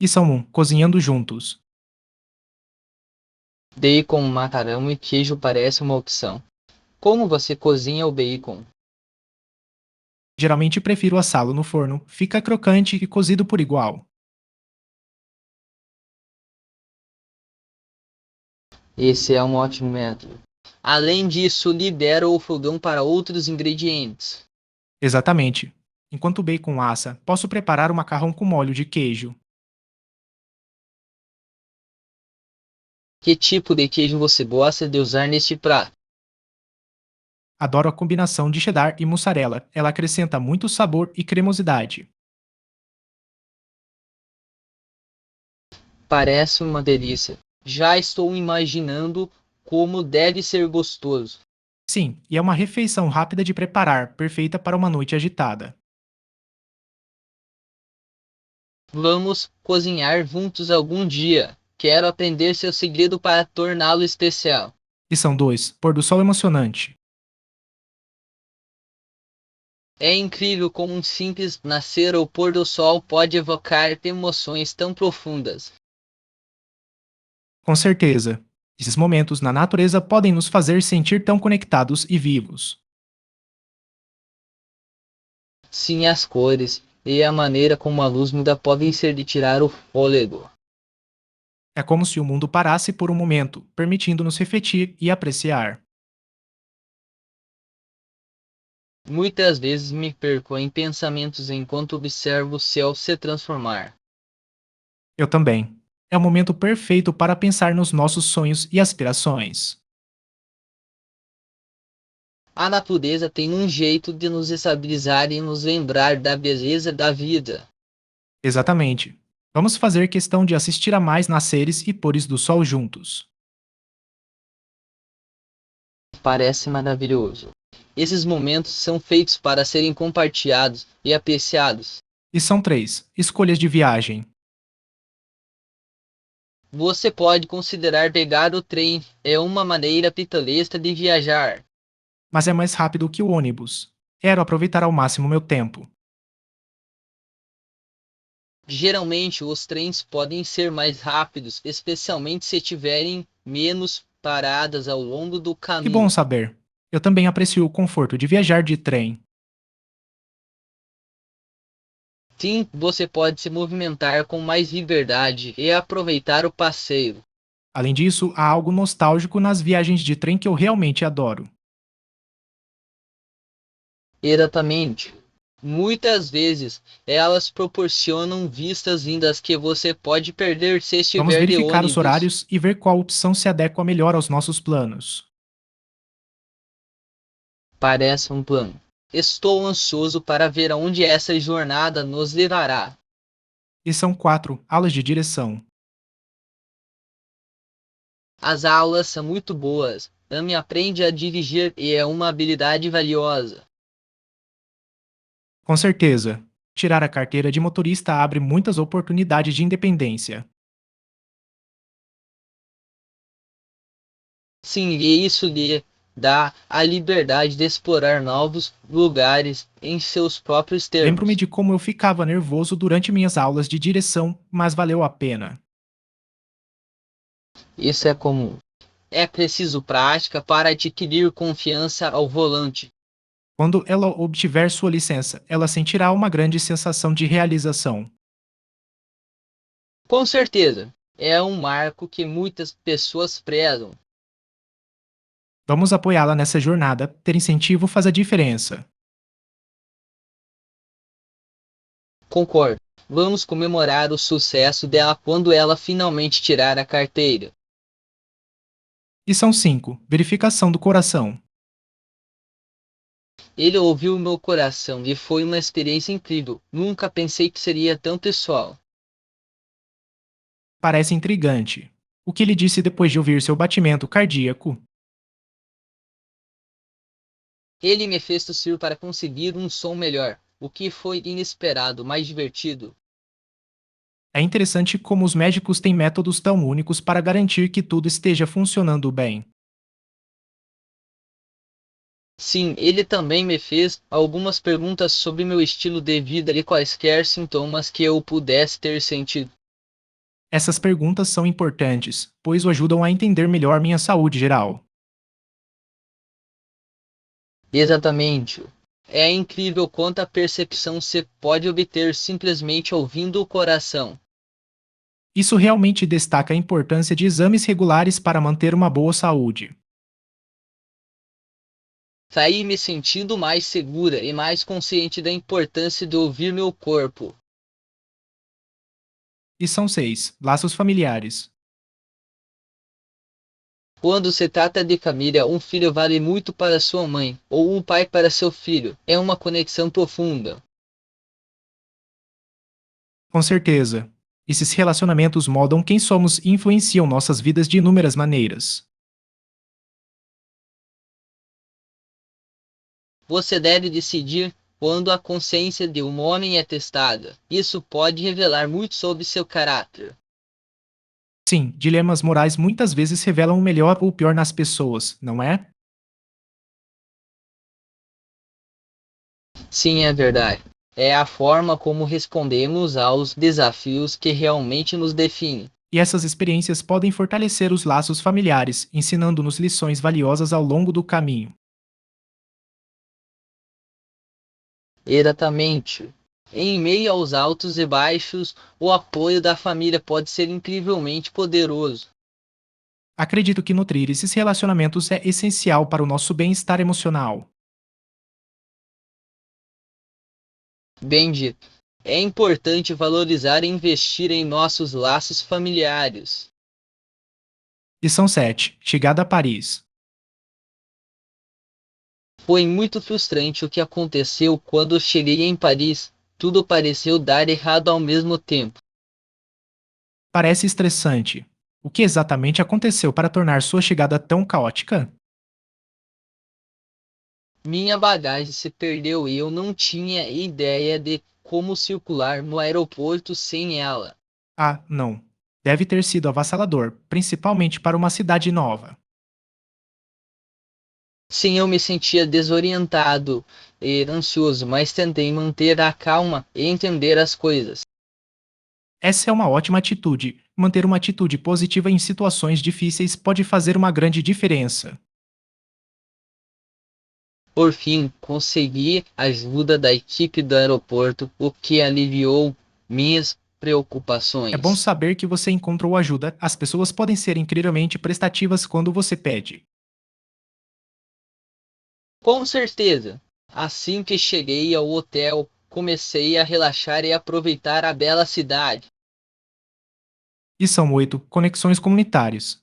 E são cozinhando juntos. Bacon, macarrão e queijo parece uma opção. Como você cozinha o bacon? Geralmente prefiro assá-lo no forno, fica crocante e cozido por igual. Esse é um ótimo método. Além disso, libera o fogão para outros ingredientes. Exatamente. Enquanto o bacon assa, posso preparar o macarrão com molho de queijo. Que tipo de queijo você gosta de usar neste prato? Adoro a combinação de cheddar e mussarela, ela acrescenta muito sabor e cremosidade. Parece uma delícia. Já estou imaginando como deve ser gostoso. Sim, e é uma refeição rápida de preparar, perfeita para uma noite agitada. Vamos cozinhar juntos algum dia. Quero aprender seu segredo para torná-lo especial. E são dois, pôr do sol emocionante. É incrível como um simples nascer ou pôr do sol pode evocar emoções tão profundas. Com certeza. Esses momentos na natureza podem nos fazer sentir tão conectados e vivos. Sim, as cores e a maneira como a luz muda podem ser de tirar o fôlego. É como se o mundo parasse por um momento, permitindo-nos refletir e apreciar. Muitas vezes me perco em pensamentos enquanto observo o céu se transformar. Eu também. É o momento perfeito para pensar nos nossos sonhos e aspirações. A natureza tem um jeito de nos estabilizar e nos lembrar da beleza da vida. Exatamente. Vamos fazer questão de assistir a mais nasceres e pôres do sol juntos. Parece maravilhoso. Esses momentos são feitos para serem compartilhados e apreciados. E são três: escolhas de viagem. Você pode considerar pegar o trem, é uma maneira pitoresca de viajar. Mas é mais rápido que o ônibus. Quero aproveitar ao máximo meu tempo. Geralmente os trens podem ser mais rápidos, especialmente se tiverem menos paradas ao longo do Que bom caminho. saber. Eu também aprecio o conforto de viajar de trem. Sim, você pode se movimentar com mais liberdade e aproveitar o passeio. Além disso, há algo nostálgico nas viagens de trem que eu realmente adoro. Exatamente. Muitas vezes elas proporcionam vistas lindas que você pode perder se Vamos estiver de verificar os ônibus. horários e ver qual opção se adequa melhor aos nossos planos. Parece um plano. Estou ansioso para ver aonde essa jornada nos levará. E são quatro aulas de direção. As aulas são muito boas. Amy aprende a dirigir e é uma habilidade valiosa. Com certeza, tirar a carteira de motorista abre muitas oportunidades de independência. Sim, e isso lhe dá a liberdade de explorar novos lugares em seus próprios Lembro-me termos. de como eu ficava nervoso durante minhas aulas de direção, mas valeu a pena. Isso é comum. É preciso prática para adquirir confiança ao volante. Quando ela obtiver sua licença, ela sentirá uma grande sensação de realização. Com certeza, é um marco que muitas pessoas prezam. Vamos apoiá-la nessa jornada, ter incentivo faz a diferença. Concordo. Vamos comemorar o sucesso dela quando ela finalmente tirar a carteira. E são cinco: verificação do coração. Ele ouviu meu coração e foi uma experiência incrível. Nunca pensei que seria tão pessoal. Parece intrigante. O que ele disse depois de ouvir seu batimento cardíaco? Ele me fez tossir para conseguir um som melhor, o que foi inesperado, mais divertido. É interessante como os médicos têm métodos tão únicos para garantir que tudo esteja funcionando bem. Sim, ele também me fez algumas perguntas sobre meu estilo de vida e quaisquer sintomas que eu pudesse ter sentido. Essas perguntas são importantes, pois o ajudam a entender melhor minha saúde geral. Exatamente. É incrível quanta percepção se pode obter simplesmente ouvindo o coração. Isso realmente destaca a importância de exames regulares para manter uma boa saúde. Saí me sentindo mais segura e mais consciente da importância de ouvir meu corpo. E são 6. Laços familiares. Quando se trata de família, um filho vale muito para sua mãe, ou um pai para seu filho. É uma conexão profunda. Com certeza. Esses relacionamentos moldam quem somos e influenciam nossas vidas de inúmeras maneiras. Você deve decidir quando a consciência de um homem é testada. Isso pode revelar muito sobre seu caráter. Sim, dilemas morais muitas vezes revelam o melhor ou o pior nas pessoas, não é? Sim, é verdade. É a forma como respondemos aos desafios que realmente nos define. E essas experiências podem fortalecer os laços familiares, ensinando-nos lições valiosas ao longo do caminho. Exatamente. Em meio aos altos e baixos, o apoio da família pode ser incrivelmente poderoso. Acredito que nutrir esses relacionamentos é essencial para o nosso bem-estar emocional. Bem dito. É importante valorizar e investir em nossos laços familiares. Lição 7. Chegada a Paris. Foi muito frustrante o que aconteceu quando cheguei em Paris. Tudo pareceu dar errado ao mesmo tempo. Parece estressante. O que exatamente aconteceu para tornar sua chegada tão caótica? Minha bagagem se perdeu e eu não tinha ideia de como circular no aeroporto sem ela. Ah, não. Deve ter sido avassalador, principalmente para uma cidade nova. Sim, eu me sentia desorientado e ansioso, mas tentei manter a calma e entender as coisas. Essa é uma ótima atitude. Manter uma atitude positiva em situações difíceis pode fazer uma grande diferença. Por fim, consegui a ajuda da equipe do aeroporto, o que aliviou minhas É bom preocupações. saber que você encontrou ajuda. As pessoas podem ser incrivelmente prestativas quando você pede. Com certeza, assim que cheguei ao hotel, comecei a relaxar e aproveitar a bela cidade. E são 8. Conexões comunitárias.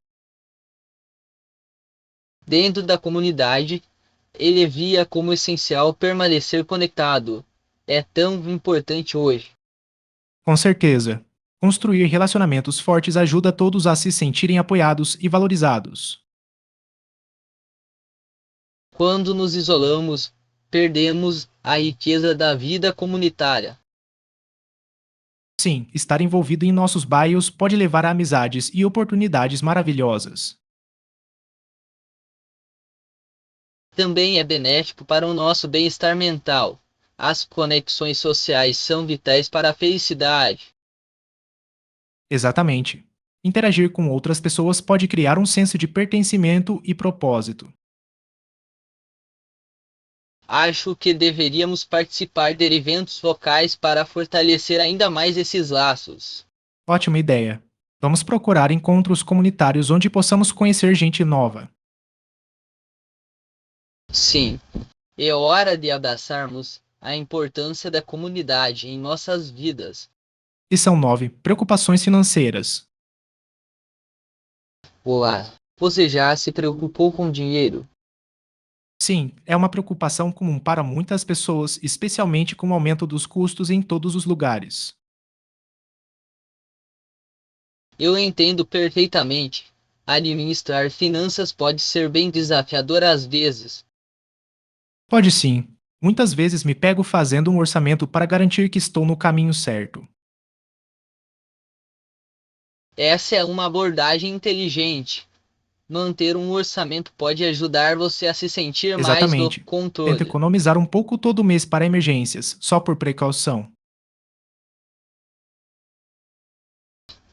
Dentro da comunidade, ele via como essencial permanecer conectado. É tão importante hoje. Com certeza. Construir relacionamentos fortes ajuda todos a se sentirem apoiados e valorizados. Quando nos isolamos, perdemos a riqueza da vida comunitária. Sim, estar envolvido em nossos bairros pode levar a amizades e oportunidades maravilhosas. Também é benéfico para o nosso bem-estar mental. As conexões sociais são vitais para a felicidade. Exatamente. Interagir com outras pessoas pode criar um senso de pertencimento e propósito. Acho que deveríamos participar de eventos locais para fortalecer ainda mais esses laços. Ótima ideia. Vamos procurar encontros comunitários onde possamos conhecer gente nova. Sim, é hora de abraçarmos a importância da comunidade em nossas vidas. E são 9. Preocupações financeiras. Olá, você já se preocupou com dinheiro? Sim, é uma preocupação comum para muitas pessoas, especialmente com o aumento dos custos em todos os lugares. Eu entendo perfeitamente. Administrar finanças pode ser bem desafiador às vezes. Pode sim. Muitas vezes me pego fazendo um orçamento para garantir que estou no caminho certo. Essa é uma abordagem inteligente. Manter um orçamento pode ajudar você a se sentir mais no Exatamente. Tento controle. economizar um pouco todo mês para emergências, só por precaução.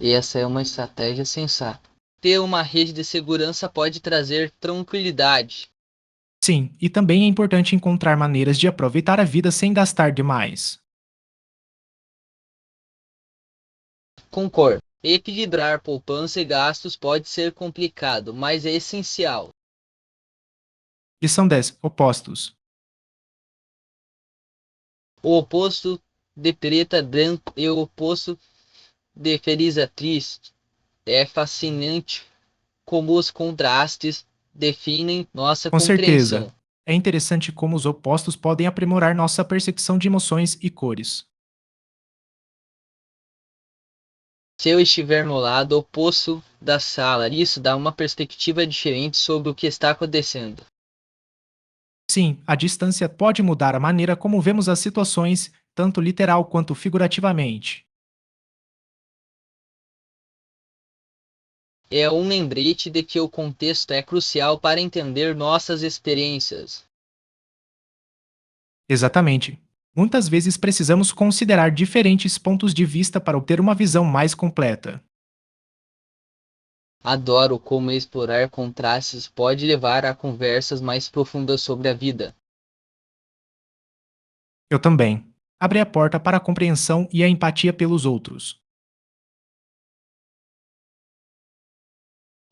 Essa é uma estratégia sensata. Ter uma rede de segurança pode trazer tranquilidade. Sim, e também é importante encontrar maneiras de aproveitar a vida sem gastar demais. Concordo. Equilibrar poupança e gastos pode ser complicado, mas é essencial. Lição 10. Opostos. O oposto de preta branco e o oposto de feliz triste é fascinante como os contrastes definem nossa Com certeza. compreensão. É interessante como os opostos podem aprimorar nossa percepção de emoções e cores. Se eu estiver no lado oposto da sala, isso dá uma perspectiva diferente sobre o que está acontecendo. Sim, a distância pode mudar a maneira como vemos as situações, tanto literal quanto figurativamente. É um lembrete de que o contexto é crucial para entender nossas experiências. Exatamente. Muitas vezes precisamos considerar diferentes pontos de vista para obter uma visão mais completa. Adoro como explorar contrastes pode levar a conversas mais profundas sobre a vida. Eu também. Abre a porta para a compreensão e a empatia pelos outros.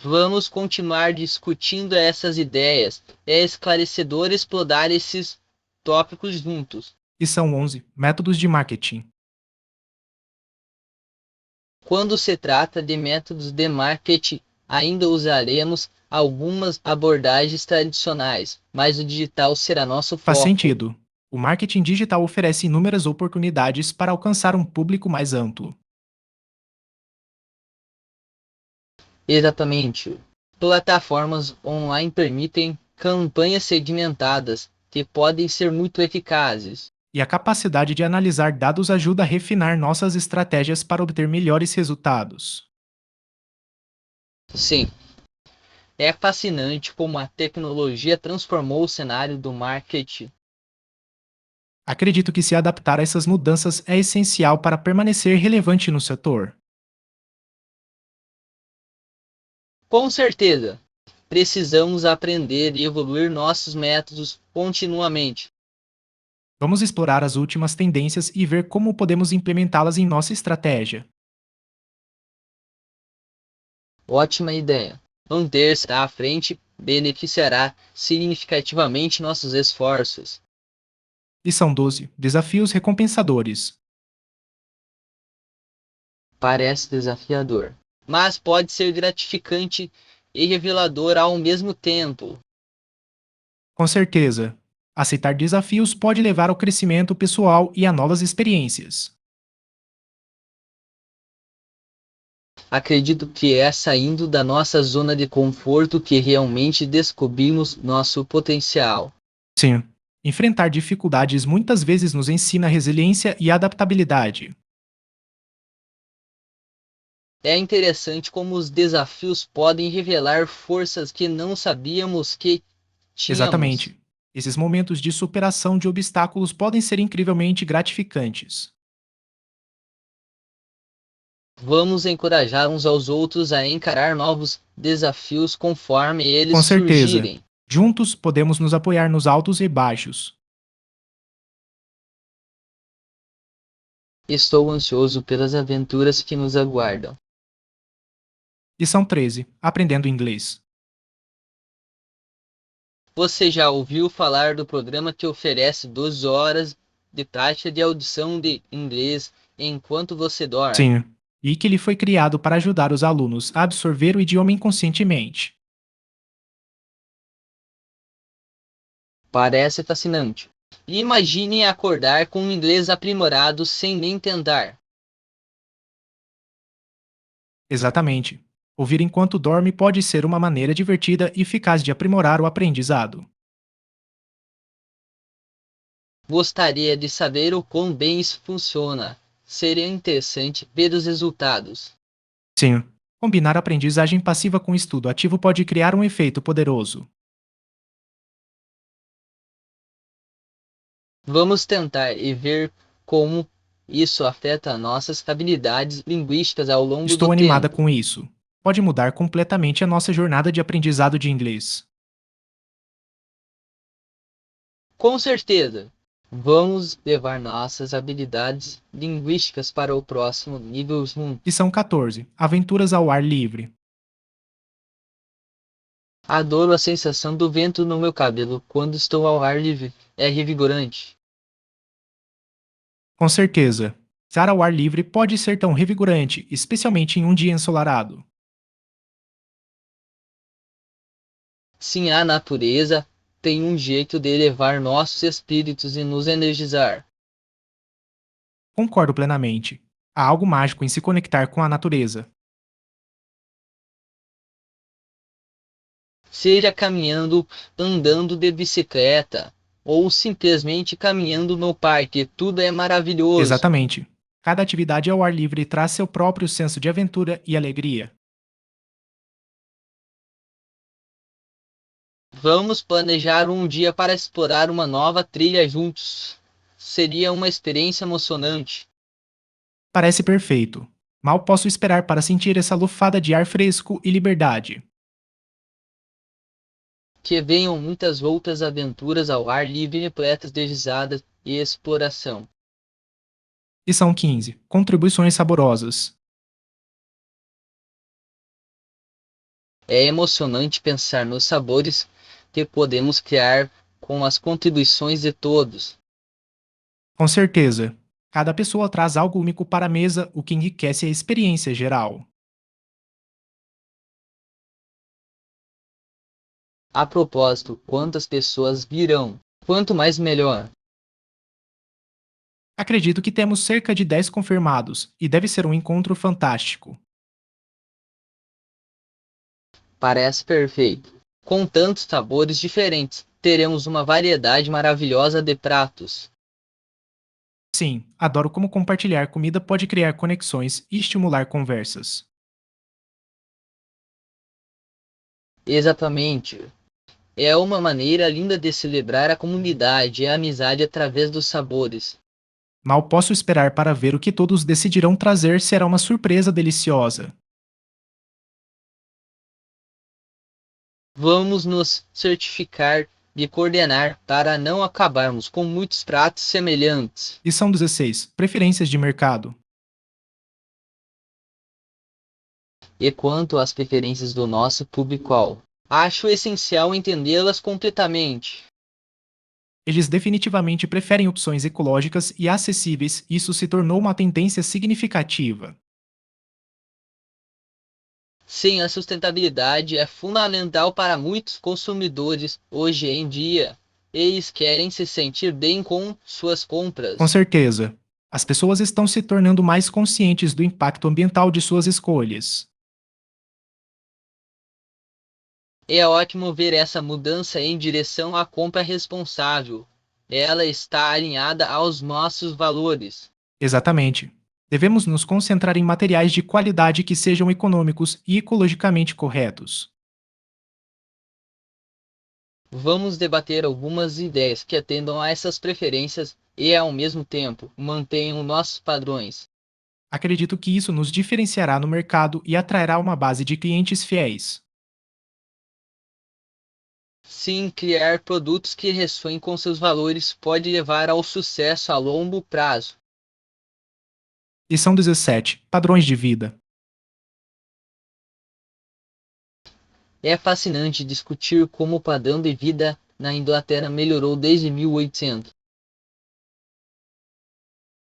Vamos continuar discutindo essas ideias. É esclarecedor explorar esses tópicos juntos. E são 11 métodos de marketing. Quando se trata de métodos de marketing, ainda usaremos algumas abordagens tradicionais, mas o digital será nosso Faz foco. sentido. O marketing digital oferece inúmeras oportunidades para alcançar um público mais amplo. Exatamente. Plataformas online permitem campanhas segmentadas que podem ser muito eficazes. E a capacidade de analisar dados ajuda a refinar nossas estratégias para obter melhores resultados. Sim, é fascinante como a tecnologia transformou o cenário do marketing. Acredito que se adaptar a essas mudanças é essencial para permanecer relevante no setor. Com certeza, precisamos aprender e evoluir nossos métodos continuamente. Vamos explorar as últimas tendências e ver como podemos implementá-las em nossa estratégia. Ótima ideia. Manter-se à frente beneficiará significativamente nossos esforços. Lição 12. Desafios recompensadores. Parece desafiador, mas pode ser gratificante e revelador ao mesmo tempo. Com certeza, aceitar desafios pode levar ao crescimento pessoal e a novas experiências. Acredito que é saindo da nossa zona de conforto que realmente descobrimos nosso potencial. Sim, enfrentar dificuldades muitas vezes nos ensina resiliência e adaptabilidade. É interessante como os desafios podem revelar forças que não sabíamos que tínhamos. Exatamente. Esses momentos de superação de obstáculos podem ser incrivelmente gratificantes. Vamos encorajar uns aos outros a encarar novos desafios conforme eles Com certeza. surgirem. Juntos podemos nos apoiar nos altos e baixos. Estou ansioso pelas aventuras que nos aguardam. Lição 13. Aprendendo inglês. Você já ouviu falar do programa que oferece 12 horas de taxa de audição de inglês enquanto você dorme? Sim. E que ele foi criado para ajudar os alunos a absorver o idioma inconscientemente. Parece fascinante. Imagine acordar com um inglês aprimorado sem nem tentar. Exatamente. Ouvir enquanto dorme pode ser uma maneira divertida e eficaz de aprimorar o aprendizado. Gostaria de saber o quão bem isso funciona. Seria interessante ver os resultados. Sim. Combinar aprendizagem passiva com estudo ativo pode criar um efeito poderoso. Vamos tentar e ver como Isso afeta nossas habilidades linguísticas ao longo do Estou animada tempo. com isso. Pode mudar completamente a nossa jornada de aprendizado de inglês. Com certeza, vamos levar nossas habilidades linguísticas para o próximo nível juntos. Lição 14. Aventuras ao ar livre. Adoro a sensação do vento no meu cabelo quando estou ao ar livre. É revigorante. Com certeza. Estar ao ar livre pode ser tão revigorante, especialmente em um dia ensolarado. Sim, a natureza tem um jeito de elevar nossos espíritos e nos energizar. Concordo plenamente. Há algo mágico em se conectar com a natureza. Seja caminhando, andando de bicicleta ou simplesmente caminhando no parque, tudo é maravilhoso. Exatamente. Cada atividade ao ar livre traz seu próprio senso de aventura e alegria. Vamos planejar um dia para explorar uma nova trilha juntos. Seria uma experiência emocionante. Parece perfeito. Mal posso esperar para sentir essa lufada de ar fresco e liberdade. Que venham muitas outras aventuras ao ar livre repletas de risadas e exploração. Lição 15. Contribuições saborosas. É emocionante pensar nos sabores que podemos criar com as contribuições de todos. Com certeza. Cada pessoa traz algo único para a mesa, o que enriquece a experiência geral. A propósito, quantas pessoas virão? Quanto mais melhor. Acredito que temos cerca de 10 confirmados, e deve ser um encontro fantástico. Parece perfeito. Com tantos sabores diferentes, teremos uma variedade maravilhosa de pratos. Sim, adoro como compartilhar comida pode criar conexões e estimular conversas. Exatamente. É uma maneira linda de celebrar a comunidade e a amizade através dos sabores. Mal posso esperar para ver o que todos decidirão trazer, será uma surpresa deliciosa. Vamos nos certificar de coordenar para não acabarmos com muitos pratos semelhantes. Lição 16. Preferências de mercado. E quanto às preferências do nosso público-alvo, acho essencial entendê-las completamente. Eles definitivamente preferem opções ecológicas e acessíveis, e isso se tornou uma tendência significativa. Sim, a sustentabilidade é fundamental para muitos consumidores hoje em dia. Eles querem se sentir bem com suas Com compras. certeza, as pessoas estão se tornando mais conscientes do impacto ambiental de suas escolhas. É ótimo ver essa mudança em direção à compra responsável. Ela está alinhada aos nossos valores. Exatamente. Devemos nos concentrar em materiais de qualidade que sejam econômicos e ecologicamente corretos. Vamos debater algumas ideias que atendam a essas preferências e, ao mesmo tempo, mantenham nossos padrões. Acredito que isso nos diferenciará no mercado e atrairá uma base de clientes fiéis. Sim, criar produtos que ressoem com seus valores pode levar ao sucesso a longo prazo. Lição 17. Padrões de vida. É fascinante discutir como o padrão de vida na Inglaterra melhorou desde 1800.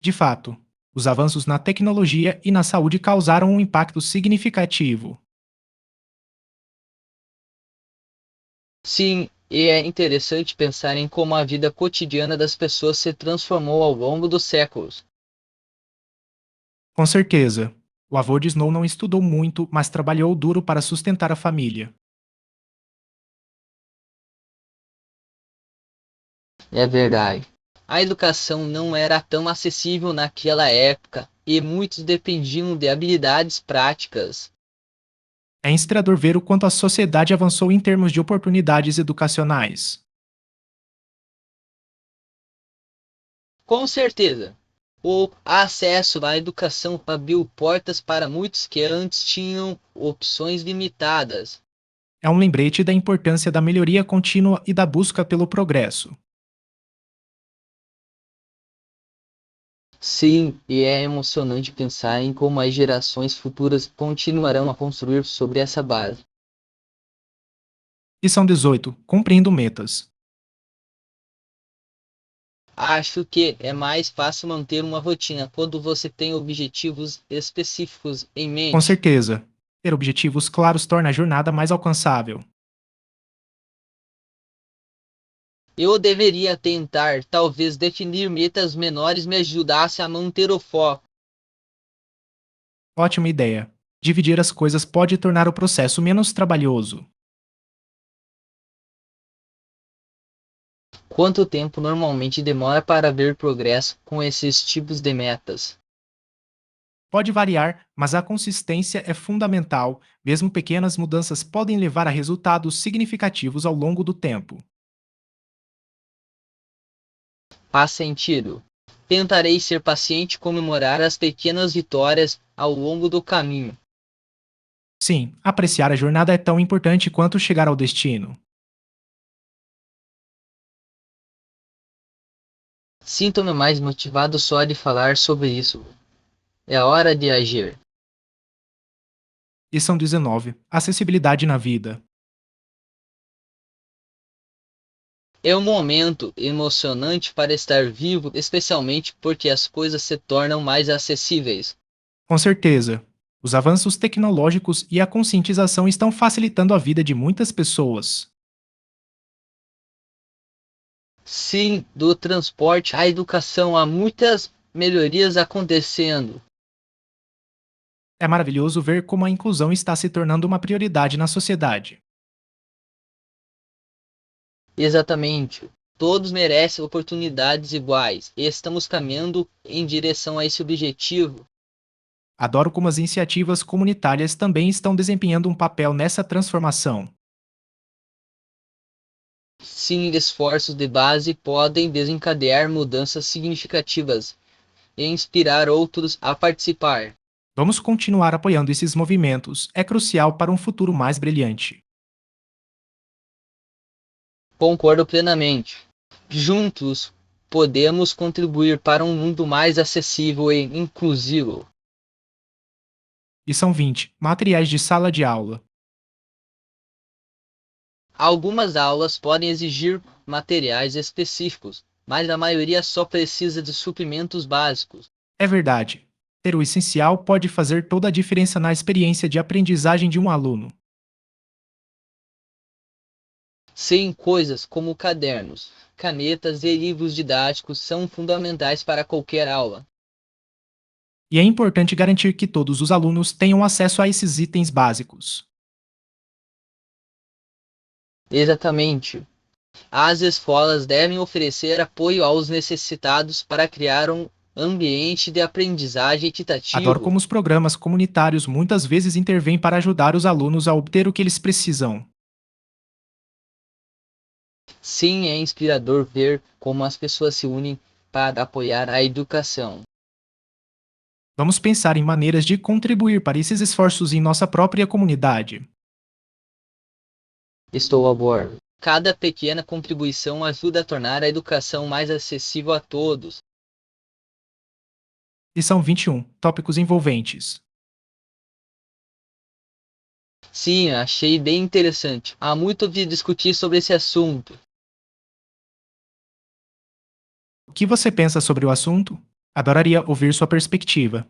De fato, os avanços na tecnologia e na saúde causaram um impacto significativo. Sim, e é interessante pensar em como a vida cotidiana das pessoas se transformou ao longo dos séculos. Com certeza, o avô de Snow não estudou muito, mas trabalhou duro para sustentar a família. É verdade. A educação não era tão acessível naquela época e muitos dependiam de habilidades práticas. É inspirador ver o quanto a sociedade avançou em termos de oportunidades educacionais. Com certeza, O acesso à educação abriu portas para muitos que antes tinham opções limitadas. É um lembrete da importância da melhoria contínua e da busca pelo progresso. Sim, e é emocionante pensar em como as gerações futuras continuarão a construir sobre essa base. E são 18. Cumprindo metas. Acho que é mais fácil manter uma rotina quando você tem objetivos específicos em Com mente. certeza. Ter objetivos claros torna a jornada mais alcançável. Eu deveria tentar, talvez definir metas menores me ajudasse a manter o foco. Ótima ideia. Dividir as coisas pode tornar o processo menos trabalhoso. Quanto tempo normalmente demora para ver progresso com esses tipos de metas? Pode variar, mas a consistência é fundamental. Mesmo pequenas mudanças podem levar a resultados significativos ao longo do tempo. Faz sentido. Tentarei ser paciente e comemorar as pequenas vitórias ao longo do caminho. Sim, apreciar a jornada é tão importante quanto chegar ao destino. Sinto-me mais motivado só de falar sobre isso. É hora de agir. E são 19. Acessibilidade na vida. É um momento emocionante para estar vivo, especialmente porque as coisas se tornam mais acessíveis. Com certeza. Os avanços tecnológicos e a conscientização estão facilitando a vida de muitas pessoas. Sim, do transporte à educação há muitas melhorias acontecendo. É maravilhoso ver como a inclusão está se tornando uma prioridade na sociedade. Exatamente. Todos merecem oportunidades iguais e estamos caminhando em direção a esse objetivo. Adoro como as iniciativas comunitárias também estão desempenhando um papel nessa transformação. Sim, esforços de base podem desencadear mudanças significativas e inspirar outros a participar. Vamos continuar apoiando esses movimentos, é crucial para um futuro mais brilhante. Concordo plenamente. Juntos, podemos contribuir para um mundo mais acessível e inclusivo. E são 20. Materiais de sala de aula. Algumas aulas podem exigir materiais específicos, mas a maioria só precisa de suprimentos básicos. É verdade. Ter o essencial pode fazer toda a diferença na experiência de aprendizagem de um aluno. Sim, coisas como cadernos, canetas e livros didáticos são fundamentais para qualquer aula. E é importante garantir que todos os alunos tenham acesso a esses itens básicos. Exatamente. As escolas devem oferecer apoio aos necessitados para criar um ambiente de aprendizagem Adoro equitativo. como os programas comunitários muitas vezes intervêm para ajudar os alunos a obter o que eles precisam. Sim, é inspirador ver como as pessoas se unem para apoiar a educação. Vamos pensar em maneiras de contribuir para esses esforços em nossa própria comunidade. Estou a bordo. Cada pequena contribuição ajuda a tornar a educação mais acessível a todos. E são 21. Tópicos envolventes. Sim, achei bem interessante. Há muito a discutir sobre esse assunto. O que você pensa sobre o assunto? Adoraria ouvir sua perspectiva.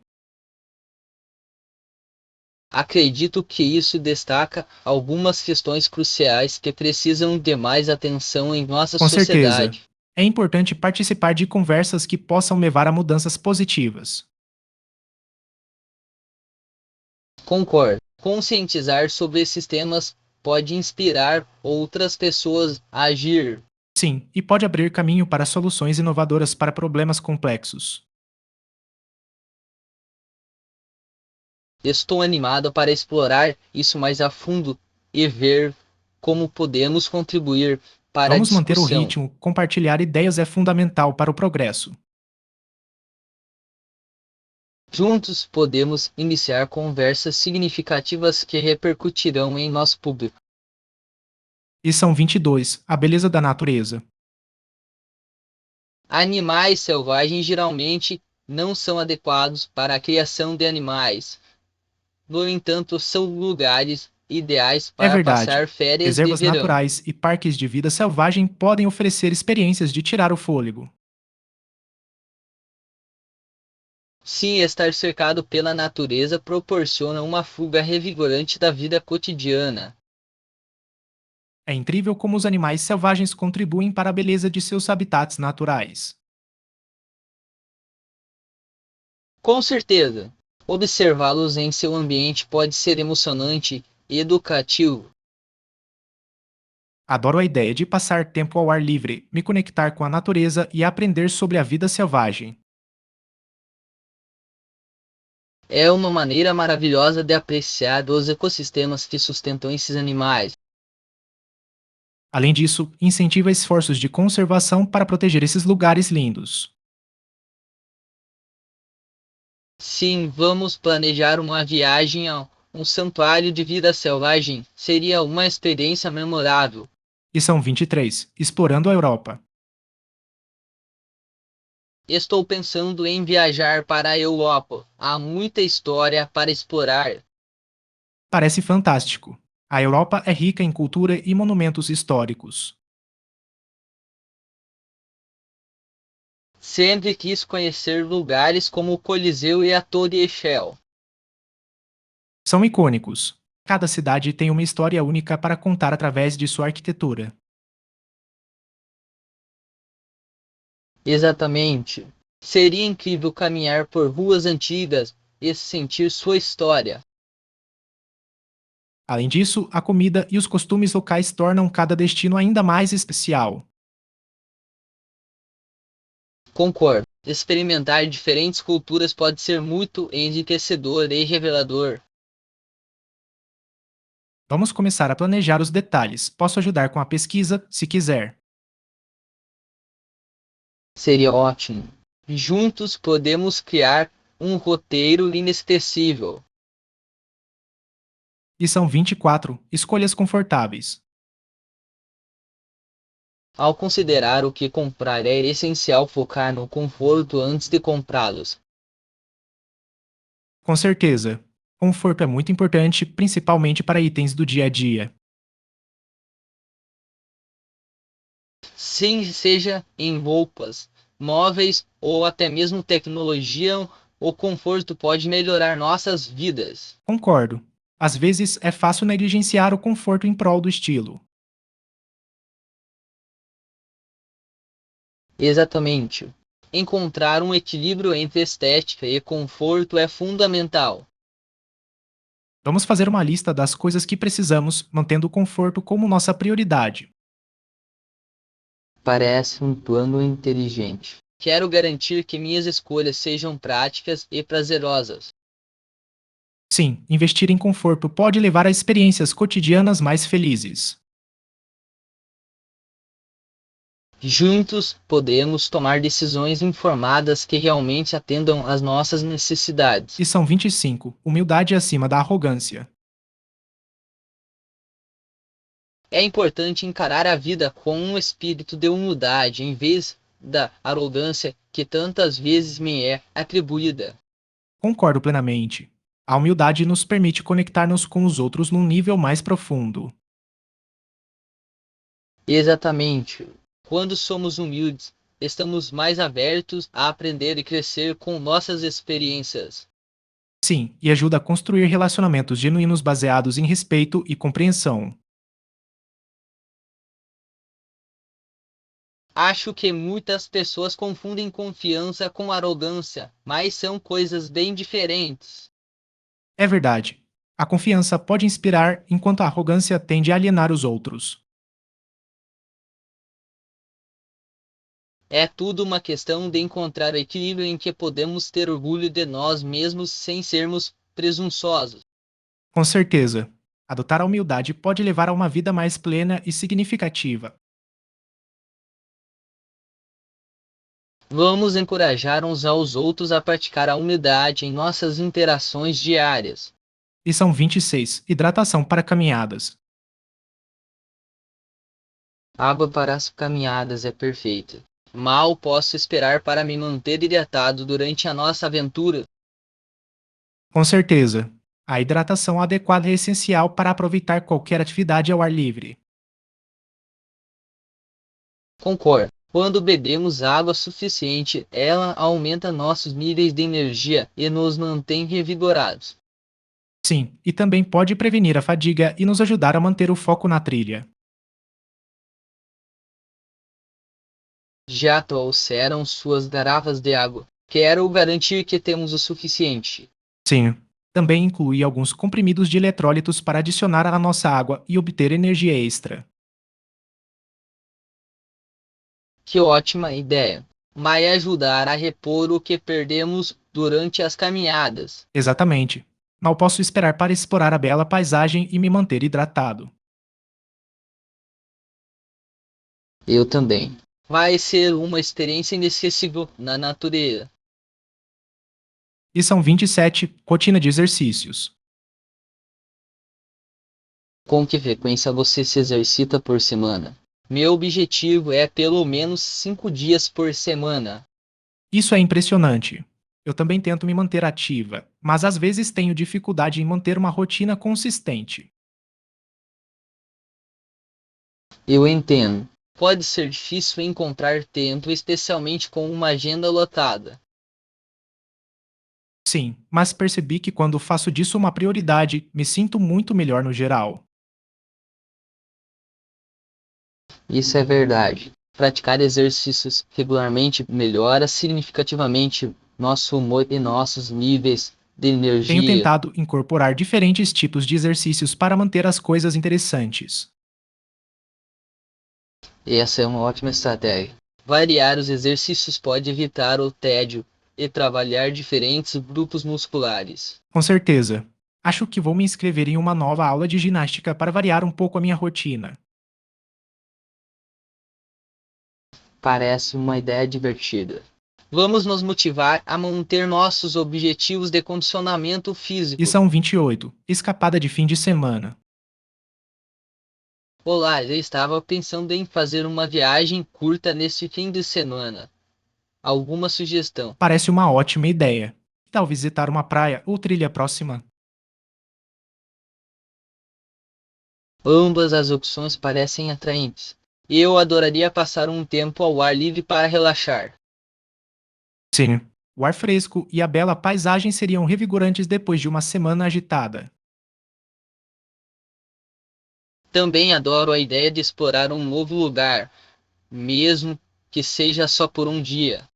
Acredito que isso destaca algumas questões cruciais que precisam de mais atenção em nossa Com certeza. sociedade. É importante participar de conversas que possam levar a mudanças positivas. Concordo. Conscientizar sobre esses temas pode inspirar outras pessoas a agir. Sim, e pode abrir caminho para soluções inovadoras para problemas complexos. Estou animado para explorar isso mais a fundo e ver como podemos contribuir para a Vamos manter o discussão. ritmo, compartilhar ideias é fundamental para o progresso. Juntos podemos iniciar conversas significativas que repercutirão em nosso público. Lição 22. A beleza da natureza. Animais selvagens geralmente não são adequados para a criação de animais. No entanto, são lugares ideais É para verdade. passar férias de Reservas verão. naturais e parques de vida selvagem podem oferecer experiências de tirar o fôlego. Sim, estar cercado pela natureza proporciona uma fuga revigorante da vida cotidiana. É incrível como os animais selvagens contribuem para a beleza de seus habitats naturais. Com certeza, observá-los em seu ambiente pode ser emocionante e educativo. Adoro a ideia de passar tempo ao ar livre, me conectar com a natureza e aprender sobre a vida selvagem. É uma maneira maravilhosa de apreciar os ecossistemas que sustentam esses animais. Além disso, incentiva esforços de conservação para proteger esses lugares lindos. Sim, vamos planejar uma viagem a um santuário de vida selvagem. Seria uma experiência memorável. E são 23. Explorando a Europa. Estou pensando em viajar para a Europa. Há muita história para explorar. Parece fantástico. A Europa é rica em cultura e monumentos históricos. Sempre quis conhecer lugares como o Coliseu e a Torre Eiffel. São icônicos. Cada cidade tem uma história única para contar através de sua arquitetura. Exatamente. Seria incrível caminhar por ruas antigas e sentir sua história. Além disso, a comida e os costumes locais tornam cada destino ainda mais especial. Concordo. Experimentar diferentes culturas pode ser muito enriquecedor e revelador. Vamos começar a planejar os detalhes. Posso ajudar com a pesquisa, se quiser. Seria ótimo. Juntos podemos criar um roteiro inesquecível. E são 24. Escolhas confortáveis. Ao considerar o que comprar, é essencial focar no conforto antes de comprá-los. Com certeza. Conforto é muito importante, principalmente para itens do dia a dia. Sim, seja em roupas, móveis ou até mesmo tecnologia, o conforto pode melhorar nossas vidas. Concordo. Às vezes é fácil negligenciar o conforto em prol do estilo. Exatamente. Encontrar um equilíbrio entre estética e conforto é fundamental. Vamos fazer uma lista das coisas que precisamos, mantendo o conforto como nossa prioridade. Parece um plano inteligente. Quero garantir que minhas escolhas sejam práticas e prazerosas. Sim, investir em conforto pode levar a experiências cotidianas mais felizes. Juntos, podemos tomar decisões informadas que realmente atendam às nossas necessidades. E são 25. Humildade acima da arrogância. É importante encarar a vida com um espírito de humildade em vez da arrogância que tantas vezes me é atribuída. Concordo plenamente. A humildade nos permite conectar-nos com os outros num nível mais profundo. Exatamente. Quando somos humildes, estamos mais abertos a aprender e crescer com nossas experiências. Sim, e ajuda a construir relacionamentos genuínos baseados em respeito e compreensão. Acho que muitas pessoas confundem confiança com arrogância, mas são coisas bem diferentes. É verdade. A confiança pode inspirar, enquanto a arrogância tende a alienar os outros. É tudo uma questão de encontrar o equilíbrio em que podemos ter orgulho de nós mesmos sem sermos presunçosos. Com certeza. Adotar a humildade pode levar a uma vida mais plena e significativa. Vamos encorajar uns aos outros a praticar a humildade em nossas interações diárias. Lição 26. Hidratação para caminhadas. Água para as caminhadas é perfeita. Mal posso esperar para me manter hidratado durante a nossa aventura. Com certeza. A hidratação adequada é essencial para aproveitar qualquer atividade ao ar livre. Concordo. Quando bebemos água suficiente, ela aumenta nossos níveis de energia e nos mantém revigorados. Sim, e também pode prevenir a fadiga e nos ajudar a manter o foco na trilha. Já trouxeram suas garrafas de água. Quero garantir que temos o suficiente. Sim. Também inclui alguns comprimidos de eletrólitos para adicionar à nossa água e obter energia extra. Que ótima ideia! Vai ajudar a repor o que perdemos durante as caminhadas. Exatamente. Mal posso esperar para explorar a bela paisagem e me manter hidratado. Eu também. Vai ser uma experiência inesquecível na natureza. Lição 27. Rotina de exercícios. Com que frequência você se exercita por semana? Meu objetivo é pelo menos 5 dias por semana. Isso é impressionante. Eu também tento me manter ativa, mas às vezes tenho dificuldade em manter uma rotina consistente. Eu entendo. Pode ser difícil encontrar tempo, especialmente com uma agenda lotada. Sim, mas percebi que quando faço disso uma prioridade, me sinto muito melhor no geral. Isso é verdade. Praticar exercícios regularmente melhora significativamente nosso humor e nossos níveis de Tenho energia. tentado incorporar diferentes tipos de exercícios para manter as coisas interessantes. Essa é uma ótima estratégia. Variar os exercícios pode evitar o tédio e trabalhar diferentes grupos musculares. Com certeza. Acho que vou me inscrever em uma nova aula de ginástica para variar um pouco a minha rotina. Parece uma ideia divertida. Vamos nos motivar a manter nossos objetivos de condicionamento físico. Lição 28. Escapada de fim de semana. Olá, eu estava pensando em fazer uma viagem curta neste fim de semana. Alguma sugestão? Parece uma ótima ideia. Que tal visitar uma praia ou trilha próxima? Ambas as opções parecem atraentes. Eu adoraria passar um tempo ao ar livre para relaxar. Sim. O ar fresco e a bela paisagem seriam revigorantes depois de uma semana agitada. Também adoro a ideia de explorar um novo lugar, mesmo que seja só por um dia.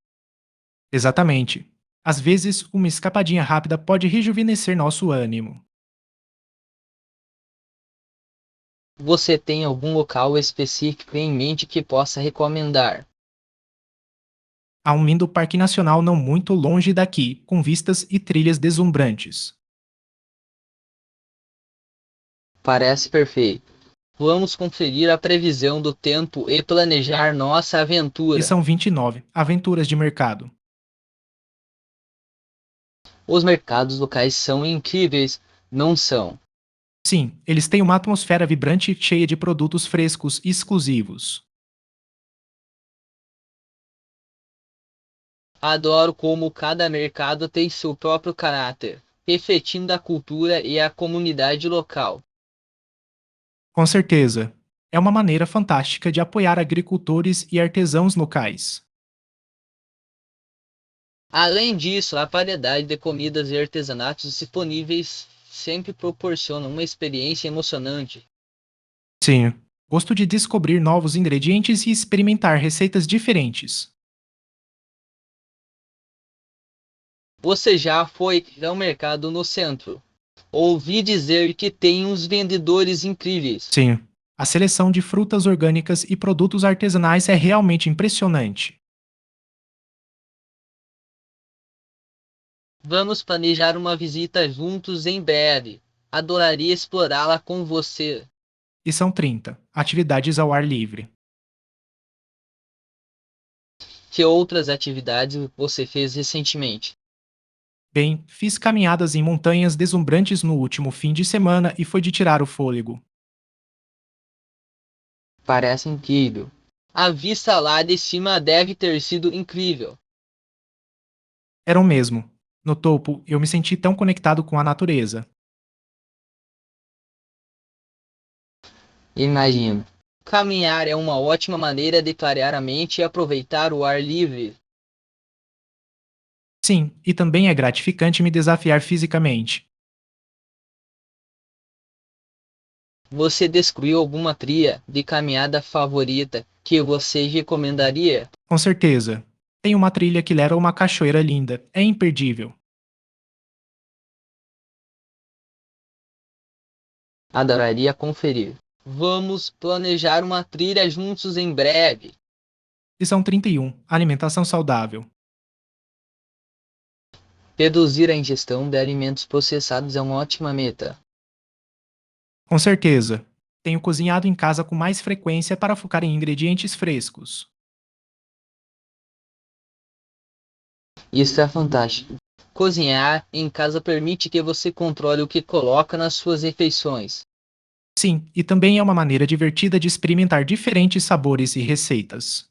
Exatamente. Às vezes, uma escapadinha rápida pode rejuvenescer nosso ânimo. Você tem algum local específico em mente que possa recomendar? Há um lindo parque nacional não muito longe daqui, com vistas e trilhas deslumbrantes. Parece perfeito. Vamos conferir a previsão do tempo e planejar nossa aventura. Lição 29. Aventuras de mercado. Os mercados locais são incríveis, não são? Sim, eles têm uma atmosfera vibrante cheia de produtos frescos e exclusivos. Adoro como cada mercado tem seu próprio caráter, refletindo a cultura e a comunidade local. Com certeza. É uma maneira fantástica de apoiar agricultores e artesãos locais. Além disso, a variedade de comidas e artesanatos disponíveis sempre proporciona uma experiência emocionante. Sim, gosto de descobrir novos ingredientes e experimentar receitas diferentes. Você já foi ao mercado no centro? Ouvi dizer que tem uns vendedores incríveis. Sim, a seleção de frutas orgânicas e produtos artesanais é realmente impressionante. Vamos planejar uma visita juntos em breve. Adoraria explorá-la com você. E são 30 atividades ao ar livre. Que outras atividades você fez recentemente? Bem, fiz caminhadas em montanhas deslumbrantes no último fim de semana e foi de tirar o fôlego. Parece incrível. A vista lá de cima deve ter sido incrível. Era o mesmo. No topo, eu me senti tão conectado com a natureza. Imagino. Caminhar é uma ótima maneira de clarear a mente e aproveitar o ar livre. Sim, e também é gratificante me desafiar fisicamente. Você descobriu alguma trilha de caminhada favorita que você recomendaria? Com certeza. Tem uma trilha que leva a uma cachoeira linda. É imperdível. Adoraria conferir. Vamos planejar uma trilha juntos em breve. Lição 31. Alimentação saudável. Reduzir a ingestão de alimentos processados é uma ótima meta. Com certeza. Tenho cozinhado em casa com mais frequência para focar em ingredientes frescos. Isso é fantástico. Cozinhar em casa permite que você controle o que coloca nas suas refeições. Sim, e também é uma maneira divertida de experimentar diferentes sabores e receitas.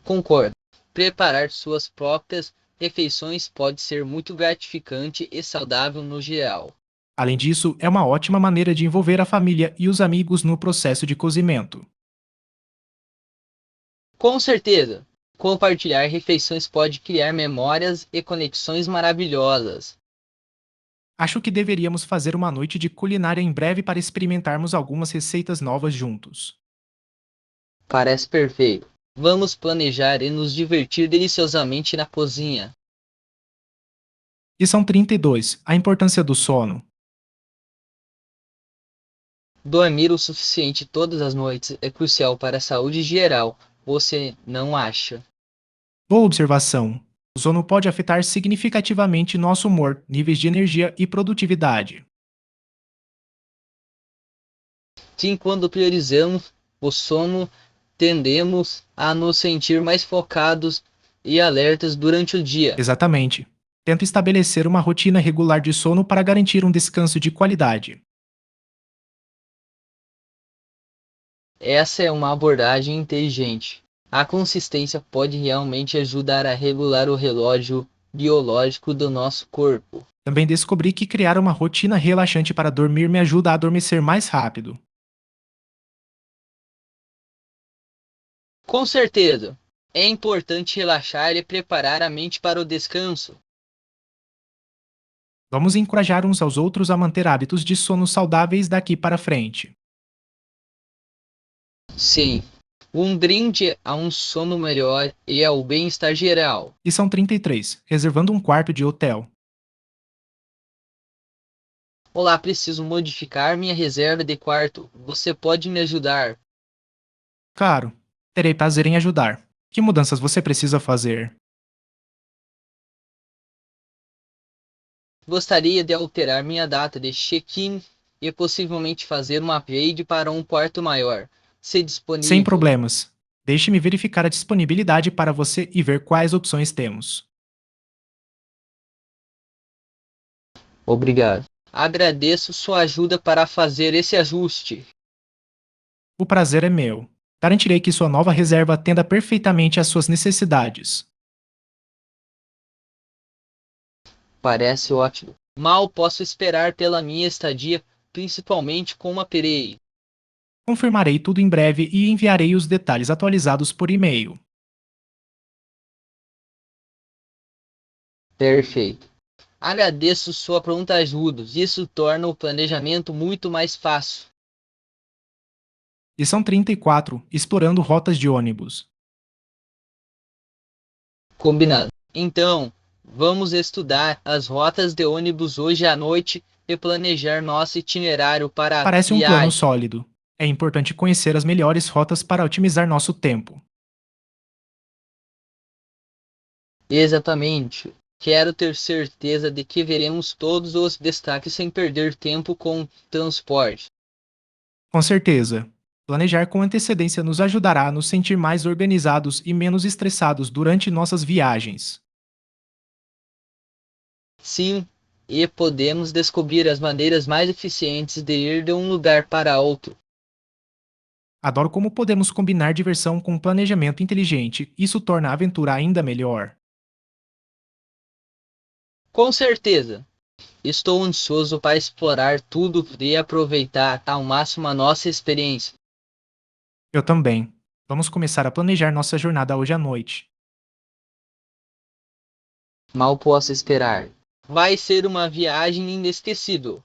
Concordo. Preparar suas próprias refeições pode ser muito gratificante e saudável no geral. Além disso, é uma ótima maneira de envolver a família e os amigos no processo de cozimento. Com certeza, compartilhar refeições pode criar memórias e conexões maravilhosas. Acho que deveríamos fazer uma noite de culinária em breve para experimentarmos algumas receitas novas juntos. Parece perfeito. Vamos planejar e nos divertir deliciosamente na cozinha. Lição 32. A importância do sono. Dormir o suficiente todas as noites é crucial para a saúde geral, você não acha? Boa observação. O sono pode afetar significativamente nosso humor, níveis de energia e produtividade. Sim, quando priorizamos o sono, tendemos a nos sentir mais focados e alertas durante o dia. Exatamente. Tento estabelecer uma rotina regular de sono para garantir um descanso de qualidade. Essa é uma abordagem inteligente. A consistência pode realmente ajudar a regular o relógio biológico do nosso corpo. Também descobri que criar uma rotina relaxante para dormir me ajuda a adormecer mais rápido. Com certeza, é importante relaxar e preparar a mente para o descanso. Vamos encorajar uns aos outros a manter hábitos de sono saudáveis daqui para frente. Sim, um brinde a um sono melhor e ao bem-estar geral. Lição 33. Reservando um quarto de hotel. Olá, preciso modificar minha reserva de quarto. Você pode me ajudar? Claro, terei prazer em ajudar. Que mudanças você precisa fazer? Gostaria de alterar minha data de check-in e possivelmente fazer um upgrade para um quarto maior. Se Sem disponível. problemas. Deixe-me verificar a disponibilidade para você e ver quais opções temos. Obrigado. Agradeço sua ajuda para fazer esse ajuste. O prazer é meu. Garantirei que sua nova reserva atenda perfeitamente às suas necessidades. Parece ótimo. Mal posso esperar pela minha estadia, principalmente com uma Perei. Confirmarei tudo em breve e enviarei os detalhes atualizados por e-mail. Perfeito. Agradeço sua pronta ajuda. Isso torna o planejamento muito mais fácil. Lição 34. Explorando rotas de ônibus. Combinado. Então, vamos estudar as rotas de ônibus hoje à noite e planejar nosso itinerário para a Parece um plano viagem. sólido. É importante conhecer as melhores rotas para otimizar nosso tempo. Exatamente. Quero ter certeza de que veremos todos os destaques sem perder tempo com transporte. Com certeza. Planejar com antecedência nos ajudará a nos sentir mais organizados e menos estressados durante nossas viagens. Sim, e podemos descobrir as maneiras mais eficientes de ir de um lugar para outro. Adoro como podemos combinar diversão com planejamento inteligente, isso torna a aventura ainda melhor. Com certeza, estou ansioso para explorar tudo e aproveitar ao máximo a nossa experiência. Eu também. Vamos começar a planejar nossa jornada hoje à noite. Mal posso esperar. Vai ser uma viagem inesquecível.